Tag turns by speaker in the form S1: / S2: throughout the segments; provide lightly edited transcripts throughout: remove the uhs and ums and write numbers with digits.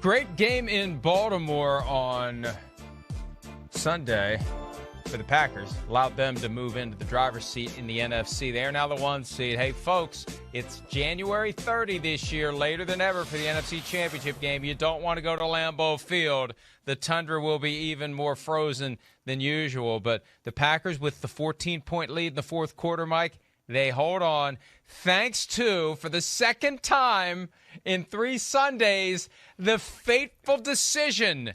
S1: Great game in Baltimore on Sunday for the Packers. Allowed them to move into the driver's seat in the NFC. They are now the 1 seed. Hey, folks, it's January 30 this year, later than ever for the NFC Championship game. You don't want to go to Lambeau Field. The tundra will be even more frozen than usual. But the Packers, with the 14-point lead in the fourth quarter, Mike, they hold on. Thanks to, for the second time in 3 Sundays, the fateful decision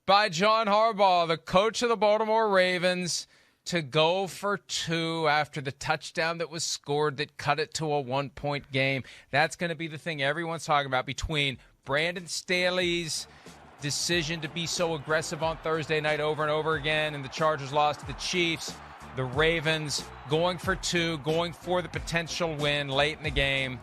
S1: by John Harbaugh, the coach of the Baltimore Ravens, to go for 2 after the touchdown that was scored that cut it to a 1-point game. That's going to be the thing everyone's talking about, between Brandon Staley's decision to be so aggressive on Thursday night over and over again, and the Chargers lost to the Chiefs. The Ravens going for 2, going for the potential win late in the game.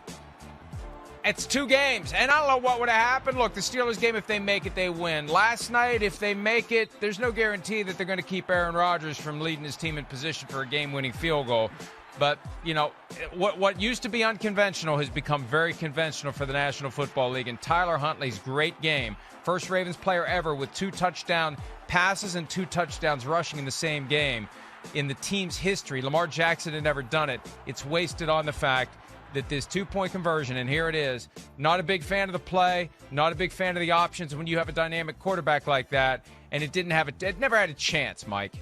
S1: It's 2 games, and I don't know what would have happened. Look, the Steelers game, if they make it, they win. Last night, if they make it, there's no guarantee that they're going to keep Aaron Rodgers from leading his team in position for a game-winning field goal. But, you know, what used to be unconventional has become very conventional for the National Football League. And Tyler Huntley's great game, first Ravens player ever with 2 touchdown passes and 2 touchdowns rushing in the same game in the team's history. Lamar Jackson had never done it. It's wasted on the fact that this 2-point conversion, and here it is, not a big fan of the play, not a big fan of the options when you have a dynamic quarterback like that, and it never had a chance, Mike.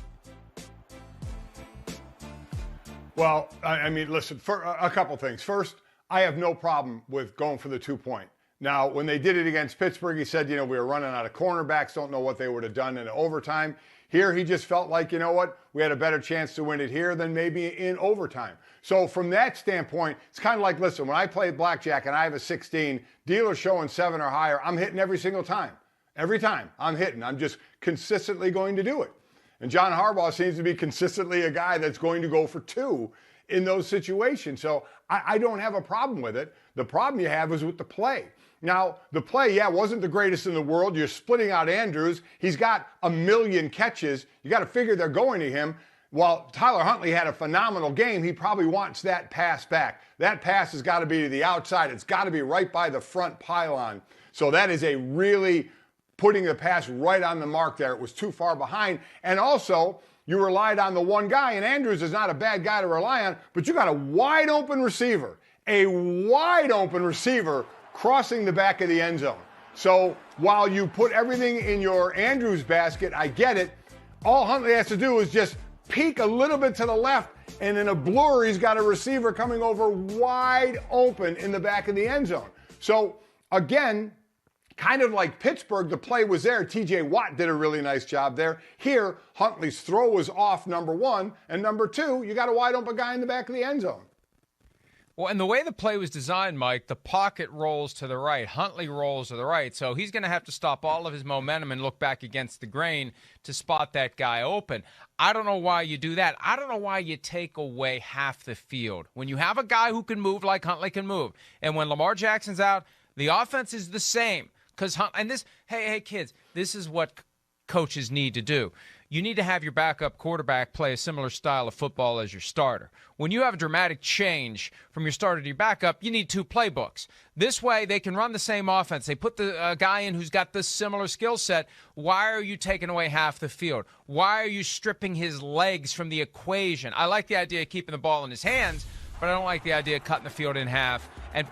S2: Well, I mean, listen, for a couple things. First, I have no problem with going for the 2-point. Now, when they did it against Pittsburgh, he said, we were running out of cornerbacks, don't know what they would have done in overtime. Here, he just felt like, we had a better chance to win it here than maybe in overtime. So from that standpoint, it's kind of like, listen, when I play blackjack and I have a 16, dealer showing 7 or higher, I'm hitting every single time. Every time I'm hitting. I'm just consistently going to do it. And John Harbaugh seems to be consistently a guy that's going to go for 2 in those situations. So I don't have a problem with it. The problem you have is with the play. Now, the play, wasn't the greatest in the world. You're splitting out Andrews. He's got 1 million catches. You got to figure they're going to him. While Tyler Huntley had a phenomenal game, he probably wants that pass back. That pass has got to be to the outside. It's got to be right by the front pylon. So that is a really putting the pass right on the mark there. It was too far behind. And also, you relied on the one guy, and Andrews is not a bad guy to rely on, but you got a wide open receiver crossing the back of the end zone. So while you put everything in your Andrews basket, I get it. All Huntley has to do is just peek a little bit to the left, and in a blur, he's got a receiver coming over wide open in the back of the end zone. So again, kind of like Pittsburgh, the play was there. TJ Watt did a really nice job there. Here, Huntley's throw was off, number 1, and number 2, you got a wide open guy in the back of the end zone.
S1: Well, and the way the play was designed, Mike, the pocket rolls to the right. Huntley rolls to the right, so he's going to have to stop all of his momentum and look back against the grain to spot that guy open. I don't know why you do that. I don't know why you take away half the field. When you have a guy who can move like Huntley can move, and when Lamar Jackson's out, the offense is the same. Hey, kids, this is what coaches need to do. You need to have your backup quarterback play a similar style of football as your starter. When you have a dramatic change from your starter to your backup, you need 2 playbooks. This way, they can run the same offense. They put the guy in who's got this similar skill set. Why are you taking away half the field? Why are you stripping his legs from the equation? I like the idea of keeping the ball in his hands, but I don't like the idea of cutting the field in half and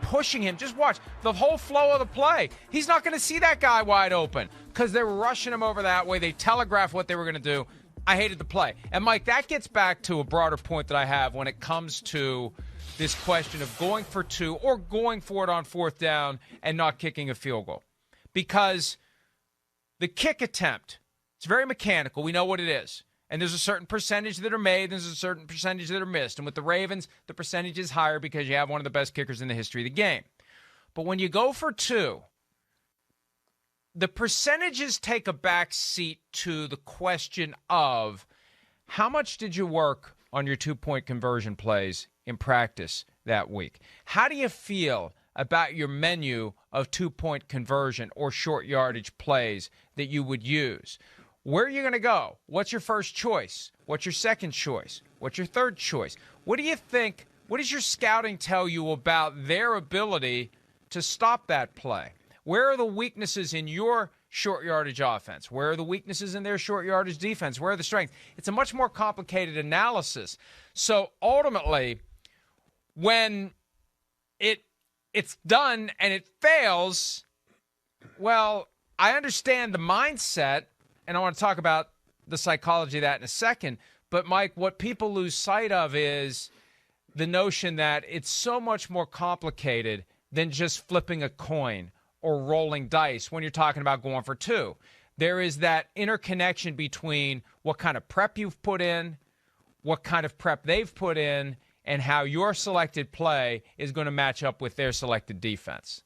S1: pushing him. Just watch the whole flow of the play. He's not going to see that guy wide open because they're rushing him over that way. They telegraphed what they were going to do. I hated the play. And, Mike, that gets back to a broader point that I have when it comes to this question of going for 2 or going for it on 4th down and not kicking a field goal. Because the kick attempt, it's very mechanical. We know what it is. And there's a certain percentage that are made, there's a certain percentage that are missed. And with the Ravens, the percentage is higher because you have one of the best kickers in the history of the game. But when you go for 2, the percentages take a back seat to the question of how much did you work on your 2-point conversion plays in practice that week? How do you feel about your menu of 2-point conversion or short yardage plays that you would use? Where are you going to go? What's your first choice? What's your second choice? What's your third choice? What do you think? What does your scouting tell you about their ability to stop that play? Where are the weaknesses in your short yardage offense? Where are the weaknesses in their short yardage defense? Where are the strengths? It's a much more complicated analysis. So ultimately, when it's done and it fails, well, I understand the mindset, and I want to talk about the psychology of that in a second. But, Mike, what people lose sight of is the notion that it's so much more complicated than just flipping a coin or rolling dice when you're talking about going for two. There is that interconnection between what kind of prep you've put in, what kind of prep they've put in, and how your selected play is going to match up with their selected defense.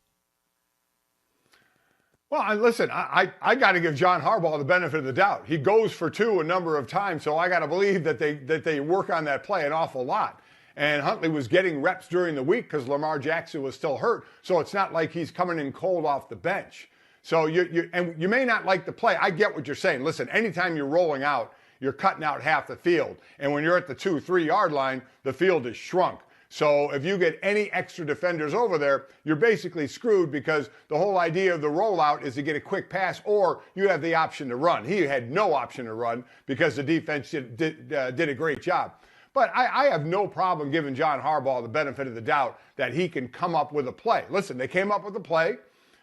S2: Well, listen, I got to give John Harbaugh the benefit of the doubt. He goes for two a number of times, so I got to believe that they work on that play an awful lot. And Huntley was getting reps during the week because Lamar Jackson was still hurt, so it's not like he's coming in cold off the bench. So you may not like the play. I get what you're saying. Listen, anytime you're rolling out, you're cutting out half the field. And when you're at the 2-3 yard line, the field is shrunk. So if you get any extra defenders over there, you're basically screwed because the whole idea of the rollout is to get a quick pass or you have the option to run. He had no option to run because the defense did a great job. But I have no problem giving John Harbaugh the benefit of the doubt that he can come up with a play. Listen, they came up with a play.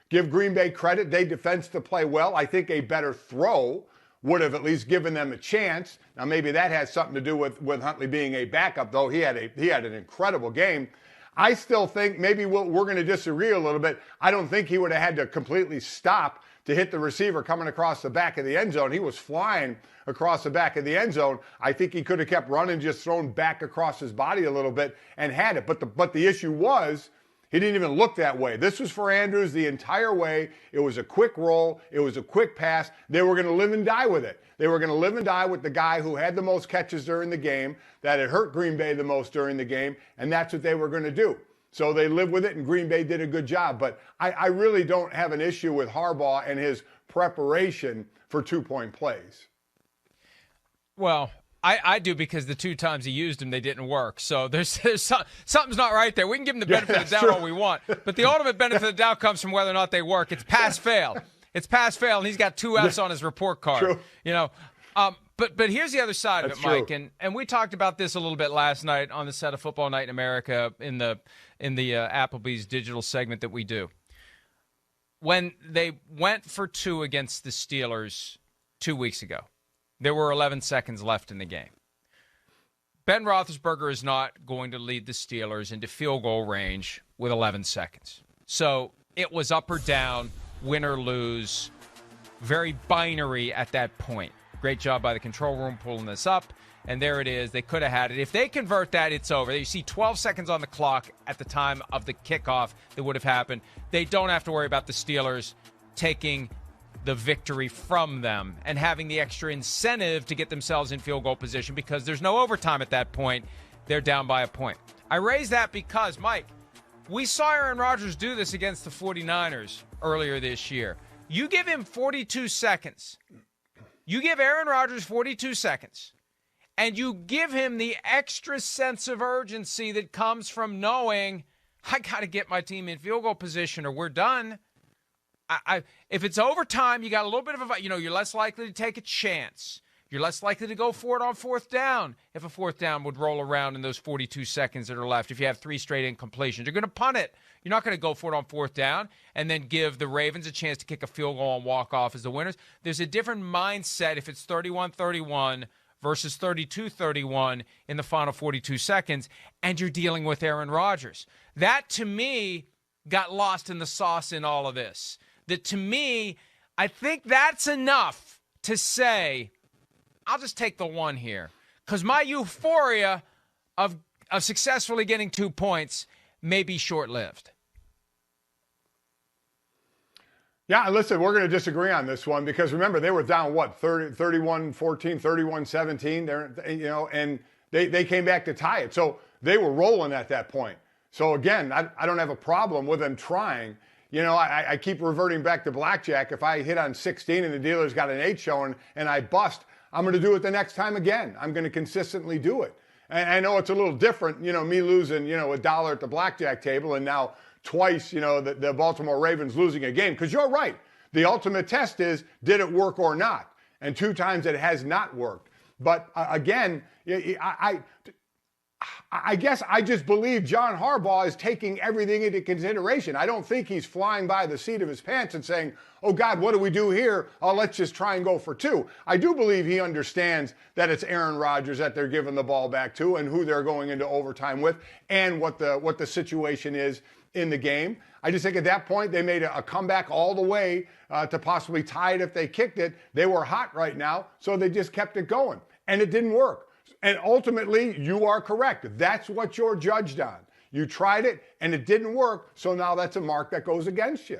S2: Give Green Bay credit. They defensed the play well. I think a better throw would have at least given them a chance. Now, maybe that has something to do with Huntley being a backup, though. He had an incredible game. I still think maybe we're going to disagree a little bit. I don't think he would have had to completely stop to hit the receiver coming across the back of the end zone. He was flying across the back of the end zone. I think he could have kept running, just thrown back across his body a little bit and had it. But the issue was he didn't even look that way. This was for Andrews the entire way. It was a quick roll. It was a quick pass. They were going to live and die with it. They were going to live and die with the guy who had the most catches during the game, that had hurt Green Bay the most during the game, and that's what they were going to do. So they lived with it, and Green Bay did a good job. But I really don't have an issue with Harbaugh and his preparation for two-point plays.
S1: Well, I do, because the two times he used them, they didn't work. So there's something's not right there. We can give him the benefit of the doubt all we want, but the ultimate benefit of the doubt comes from whether or not they work. It's pass-fail. It's pass-fail, and he's got 2 Fs on his report card.
S2: True.
S1: You know, but here's the other side of it, Mike,
S2: true.
S1: and we talked about this a little bit last night on the set of Football Night in America in the Applebee's digital segment that we do. When they went for two against the Steelers 2 weeks ago, there were 11 seconds left in the game. Ben Roethlisberger is not going to lead the Steelers into field goal range with 11 seconds. So it was up or down, win or lose, very binary at that point. Great job by the control room pulling this up, and there it is. They could have had it. If they convert that, it's over. You see 12 seconds on the clock at the time of the kickoff that would have happened. They don't have to worry about the Steelers taking the victory from them and having the extra incentive to get themselves in field goal position because there's no overtime at that point. They're down by a point. I raise that because, Mike, we saw Aaron Rodgers do this against the 49ers earlier this year. You give him 42 seconds. You give Aaron Rodgers 42 seconds, and you give him the extra sense of urgency that comes from knowing, I got to get my team in field goal position or we're done. If it's overtime, you got a little bit of you're less likely to take a chance. You're less likely to go for it on fourth down if a fourth down would roll around in those 42 seconds that are left. If you have 3 straight incompletions, you're going to punt it. You're not going to go for it on fourth down and then give the Ravens a chance to kick a field goal and walk off as the winners. There's a different mindset if it's 31-31 versus 32-31 in the final 42 seconds, and you're dealing with Aaron Rodgers. That, to me, got lost in the sauce in all of this. That, to me, I think that's enough to say, I'll just take the one here. Because my euphoria of successfully getting 2 points may be short-lived.
S2: Yeah, listen, we're going to disagree on this one because, remember, they were down, 31-14, 31-17, and they came back to tie it. So they were rolling at that point. So, again, I don't have a problem with them trying. I keep reverting back to blackjack. If I hit on 16 and the dealer's got an 8 showing and I bust, I'm going to do it the next time again. I'm going to consistently do it. And I know it's a little different, me losing, $1 at the blackjack table and now twice, the Baltimore Ravens losing a game. Because you're right. The ultimate test is, did it work or not? And 2 times it has not worked. But again, I guess I just believe John Harbaugh is taking everything into consideration. I don't think he's flying by the seat of his pants and saying, oh, God, what do we do here? Oh, let's just try and go for 2. I do believe he understands that it's Aaron Rodgers that they're giving the ball back to and who they're going into overtime with and what the situation is in the game. I just think at that point they made a comeback all the way to possibly tie it if they kicked it. They were hot right now, so they just kept it going. And it didn't work. And ultimately, you are correct. That's what you're judged on. You tried it, and it didn't work, so now that's a mark that goes against you.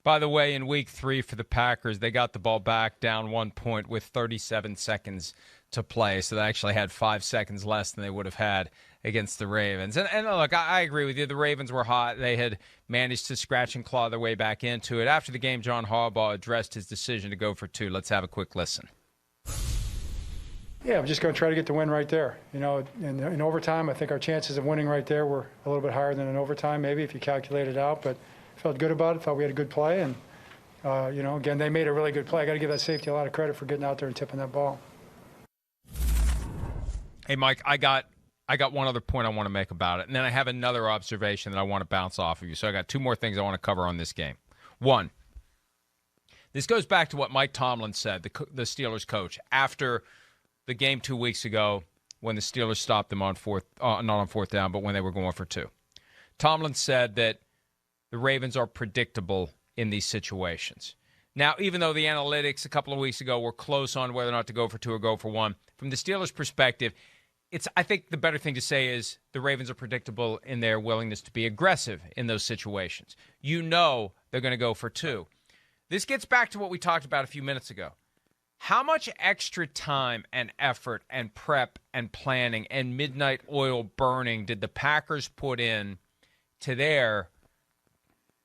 S1: By the way, in week 3 for the Packers, they got the ball back down 1 point with 37 seconds to play. So they actually had 5 seconds less than they would have had against the Ravens. And look, I agree with you. The Ravens were hot. They had managed to scratch and claw their way back into it. After the game, John Harbaugh addressed his decision to go for 2. Let's have a quick listen.
S3: Yeah, I'm just going to try to get the win right there. In overtime, I think our chances of winning right there were a little bit higher than in overtime, maybe, if you calculate it out. But felt good about it, thought we had a good play. And, again, they made a really good play. I got to give that safety a lot of credit for getting out there and tipping that ball.
S1: Hey, Mike, I got one other point I want to make about it. And then I have another observation that I want to bounce off of you. So I got 2 more things I want to cover on this game. 1, this goes back to what Mike Tomlin said, the Steelers coach, after the game 2 weeks ago when the Steelers stopped them on not on fourth down, but when they were going for 2. Tomlin said that the Ravens are predictable in these situations. Now, even though the analytics a couple of weeks ago were close on whether or not to go for 2 or go for 1, from the Steelers' perspective, I think the better thing to say is the Ravens are predictable in their willingness to be aggressive in those situations. You know they're going to go for 2. This gets back to what we talked about a few minutes ago. How much extra time and effort and prep and planning and midnight oil burning did the Packers put in to their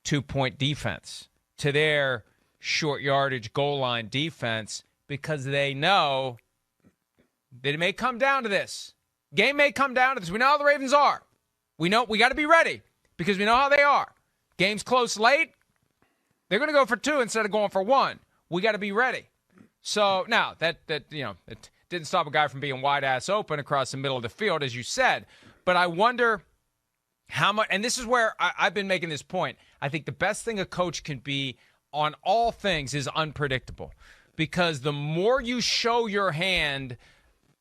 S1: 2-point defense, to their short yardage goal line defense, because they know that it may come down to this. Game may come down to this. We know how the Ravens are. We know we got to be ready because we know how they are. Game's close late. They're going to go for 2 instead of going for 1. We got to be ready. So now that it didn't stop a guy from being wide ass open across the middle of the field, as you said. But I wonder how much, and this is where I've been making this point. I think the best thing a coach can be on all things is unpredictable, because the more you show your hand,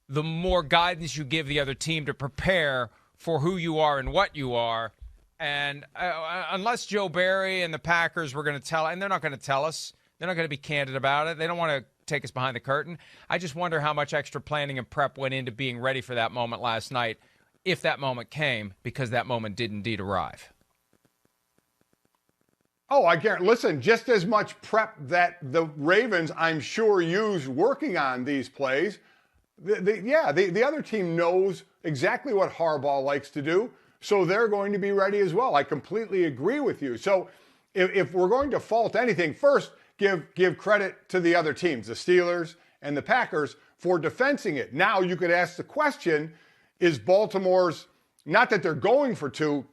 S1: the more guidance you give the other team to prepare for who you are and what you are. And unless Joe Barry and the Packers were going to tell, and they're not going to tell us, they're not going to be candid about it. They don't want to take us behind the curtain. I just wonder how much extra planning and prep went into being ready for that moment last night, if that moment came, because that moment did indeed arrive.
S2: Oh, I can't. Listen, just as much prep that the Ravens, I'm sure, used working on these plays. The other team knows exactly what Harbaugh likes to do, so they're going to be ready as well. I completely agree with you. So if we're going to fault anything, first, give credit to the other teams, the Steelers and the Packers, for defensing it. Now you could ask the question, is Baltimore's, not that they're going for 2,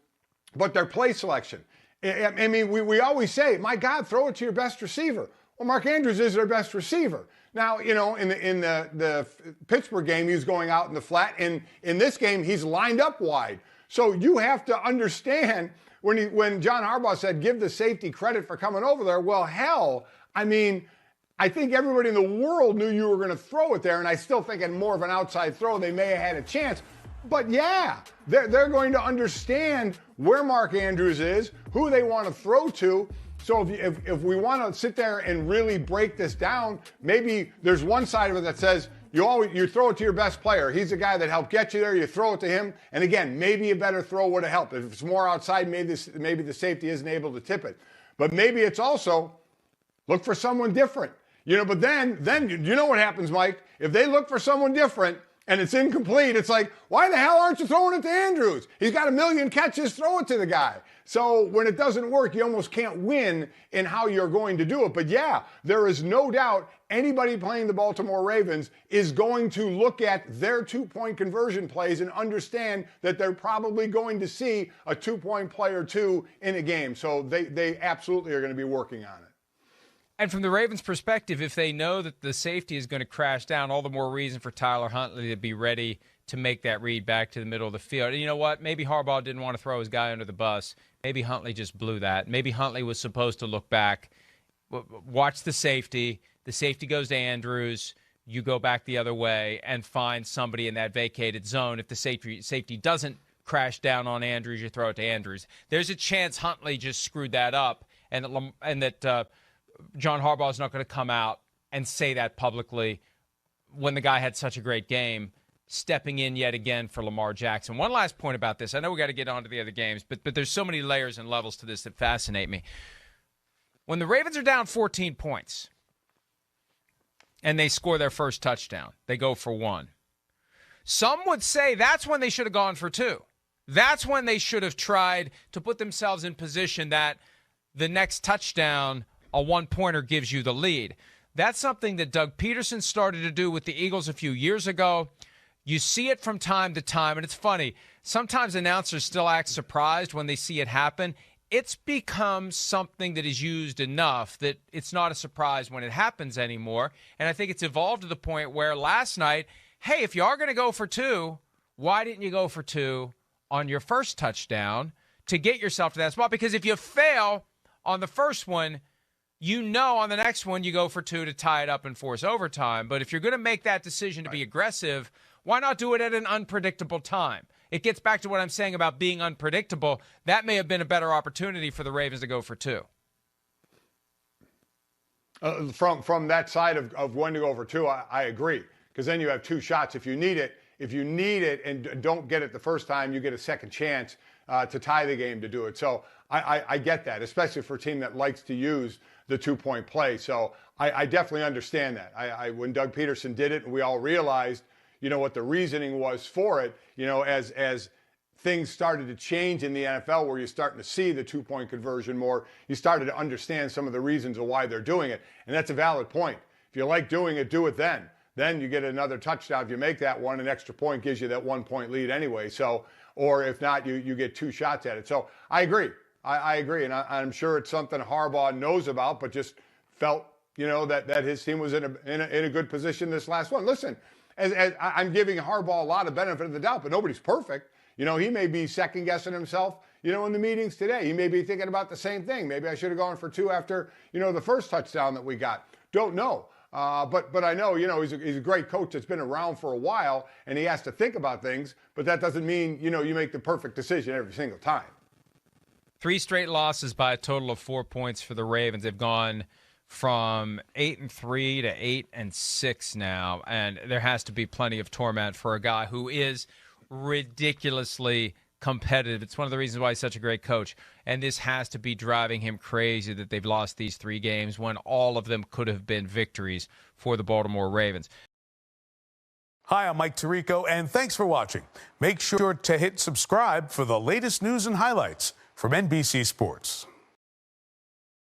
S2: but their play selection. I mean, we always say, my God, throw it to your best receiver. Well, Mark Andrews is their best receiver. Now, in the Pittsburgh game, he's going out in the flat. And in this game, he's lined up wide. So you have to understand, when John Harbaugh said, give the safety credit for coming over there, well, hell, I mean, I think everybody in the world knew you were going to throw it there, and I still think in more of an outside throw, they may have had a chance. But yeah, they're going to understand where Mark Andrews is, who they want to throw to. So if we want to sit there and really break this down, maybe there's one side of it that says you throw it to your best player. He's the guy that helped get you there. You throw it to him. And again, maybe a better throw would have helped. If it's more outside, maybe the safety isn't able to tip it. But maybe it's also look for someone different. But then you know what happens, Mike? If they look for someone different and it's incomplete, it's like, why the hell aren't you throwing it to Andrews? He's got a million catches, throw it to the guy. So when it doesn't work, you almost can't win in how you're going to do it. But yeah, there is no doubt anybody playing the Baltimore Ravens is going to look at their two-point conversion plays and understand that they're probably going to see a two-point play or two in a game. So they absolutely are going to be working on it.
S1: And from the Ravens' perspective, if they know that the safety is going to crash down, all the more reason for Tyler Huntley to be ready to make that read back to the middle of the field. And you know what? Maybe Harbaugh didn't want to throw his guy under the bus. Maybe Huntley just blew that. Maybe Huntley was supposed to look back, watch the safety. The safety goes to Andrews. You go back the other way and find somebody in that vacated zone. If the safety doesn't crash down on Andrews, you throw it to Andrews. There's a chance Huntley just screwed that up, and that John Harbaugh is not going to come out and say that publicly when the guy had such a great game, stepping in yet again for Lamar Jackson. One last point about this. I know we got to get on to the other games, but there's so many layers and levels to this that fascinate me. When the Ravens are down 14 points and they score their first touchdown, they go for one. Some would say that's when they should have gone for two. That's when they should have tried to put themselves in position that the next touchdown, a one-pointer, gives you the lead. That's something that Doug Peterson started to do with the Eagles a few years ago. You see it from time to time, and it's funny. Sometimes announcers still act surprised when they see it happen. It's become something that is used enough that it's not a surprise when it happens anymore. And I think it's evolved to the point where last night, hey, if you are going to go for two, why didn't you go for two on your first touchdown to get yourself to that spot? Because if you fail on the first one, you know on the next one you go for two to tie it up and force overtime. But if you're going to make that decision to be aggressive, why not do it at an unpredictable time? It gets back to what I'm saying about being unpredictable. That may have been a better opportunity for the Ravens to go for two.
S2: From that side of when to go for two, I agree. Because then you have two shots if you need it. If you need it and don't get it the first time, you get a second chance to tie the game to do it. So I get that, especially for a team that likes to use the two-point play. So I definitely understand that. When Doug Peterson did it and we all realized, what the reasoning was for it, as things started to change in the NFL where you're starting to see the two-point conversion more, you started to understand some of the reasons of why they're doing it. And that's a valid point. If you like doing it, do it then. Then you get another touchdown. If you make that one, an extra point gives you that 1-point lead anyway. So, or if not, you get two shots at it. So I agree. I agree. And I'm sure it's something Harbaugh knows about, but just felt, that his team was in a good position this last one. Listen, as I'm giving Harbaugh a lot of benefit of the doubt, but nobody's perfect. He may be second-guessing himself, in the meetings today. He may be thinking about the same thing. Maybe I should have gone for two after, the first touchdown that we got. Don't know. But I know, he's a great coach that's been around for a while, and he has to think about things, but that doesn't mean, you make the perfect decision every single time.
S1: 3 straight losses by a total of 4 points for the Ravens. They've gone from 8-3 to 8-6 now, and there has to be plenty of torment for a guy who is ridiculously competitive. It's one of the reasons why he's such a great coach, and this has to be driving him crazy that they've lost these 3 games when all of them could have been victories for the Baltimore Ravens.
S4: Hi, I'm Mike Tirico, and thanks for watching. Make sure to hit subscribe for the latest news and highlights from NBC Sports.